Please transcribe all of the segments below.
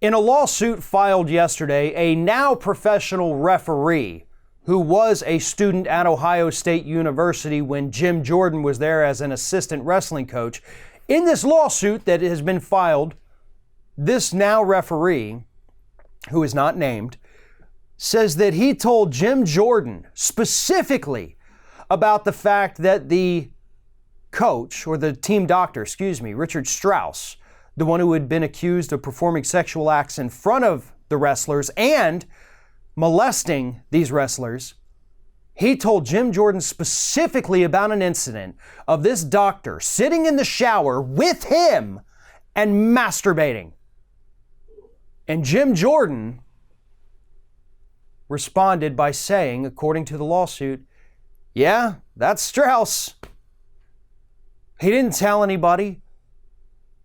In a lawsuit filed yesterday, a now professional referee who was a student at Ohio State University when Jim Jordan was there as an assistant wrestling coach, in this lawsuit that has been filed, this now referee, who is not named, says that he told Jim Jordan specifically about the fact that the coach, or the team doctor, Richard Strauss, the one who had been accused of performing sexual acts in front of the wrestlers and molesting these wrestlers, he told Jim Jordan specifically about an incident of this doctor sitting in the shower with him and masturbating. And Jim Jordan responded by saying, according to the lawsuit, yeah, that's Strauss. He didn't tell anybody.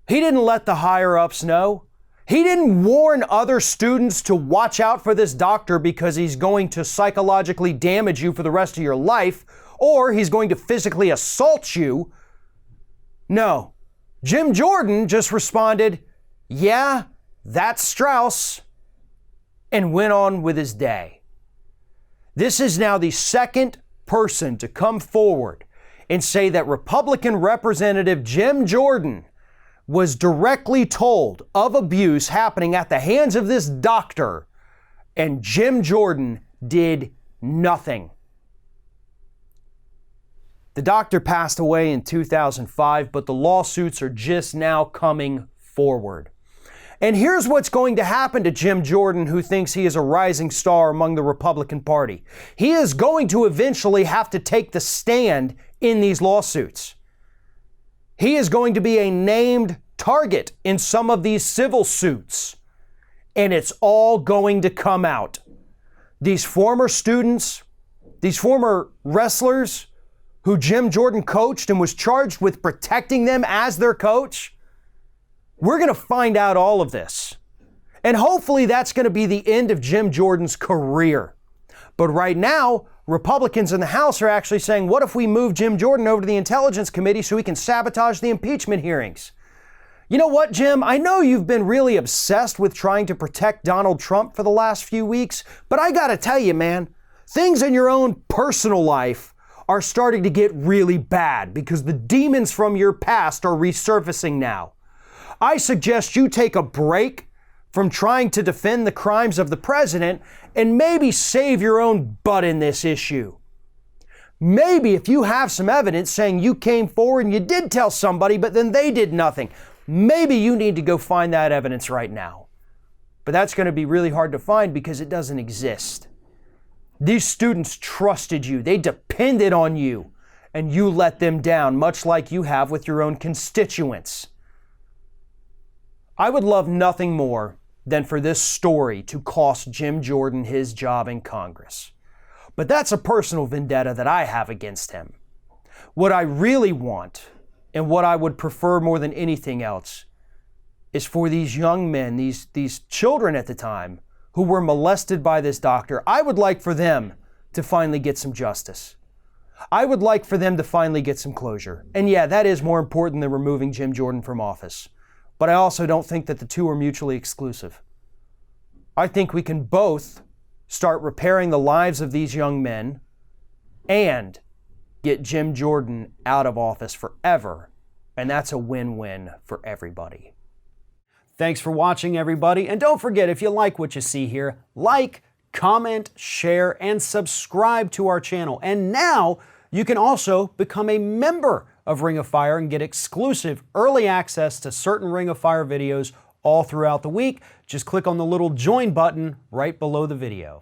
He didn't let the higher-ups know. He didn't warn other students to watch out for this doctor because he's going to psychologically damage you for the rest of your life, or he's going to physically assault you. No. Jim Jordan just responded, yeah, that's Strauss, and went on with his day. This is now the second person to come forward and say that Republican Representative Jim Jordan was directly told of abuse happening at the hands of this doctor, and Jim Jordan did nothing. The doctor passed away in 2005, but the lawsuits are just now coming forward. And here's what's going to happen to Jim Jordan, who thinks he is a rising star among the Republican Party. He is going to eventually have to take the stand in these lawsuits. He is going to be a named target in some of these civil suits, and it's all going to come out. These former students, these former wrestlers who Jim Jordan coached and was charged with protecting them as their coach, we're going to find out all of this. And hopefully that's going to be the end of Jim Jordan's career. But right now, Republicans in the House are actually saying, what if we move Jim Jordan over to the Intelligence Committee so he can sabotage the impeachment hearings? You know what, Jim? I know you've been really obsessed with trying to protect Donald Trump for the last few weeks, but I gotta tell you, man, things in your own personal life are starting to get really bad because the demons from your past are resurfacing now. I suggest you take a break from trying to defend the crimes of the president and maybe save your own butt in this issue. Maybe if you have some evidence saying you came forward and you did tell somebody, but then they did nothing, maybe you need to go find that evidence right now. But that's going to be really hard to find because it doesn't exist. These students trusted you. They depended on you, and you let them down, much like you have with your own constituents. I would love nothing more than for this story to cost Jim Jordan his job in Congress. But that's a personal vendetta that I have against him. What I really want, and what I would prefer more than anything else, is for these young men, these children at the time, who were molested by this doctor, I would like for them to finally get some justice. I would like for them to finally get some closure. And yeah, that is more important than removing Jim Jordan from office. But I also don't think that the two are mutually exclusive. I think we can both start repairing the lives of these young men and get Jim Jordan out of office forever. And that's a win-win for everybody. Thanks for watching, everybody. And don't forget, if you like what you see here, like, comment, share, and subscribe to our channel. And now you can also become a member of Ring of Fire and get exclusive early access to certain Ring of Fire videos all throughout the week. Just click on the little join button right below the video.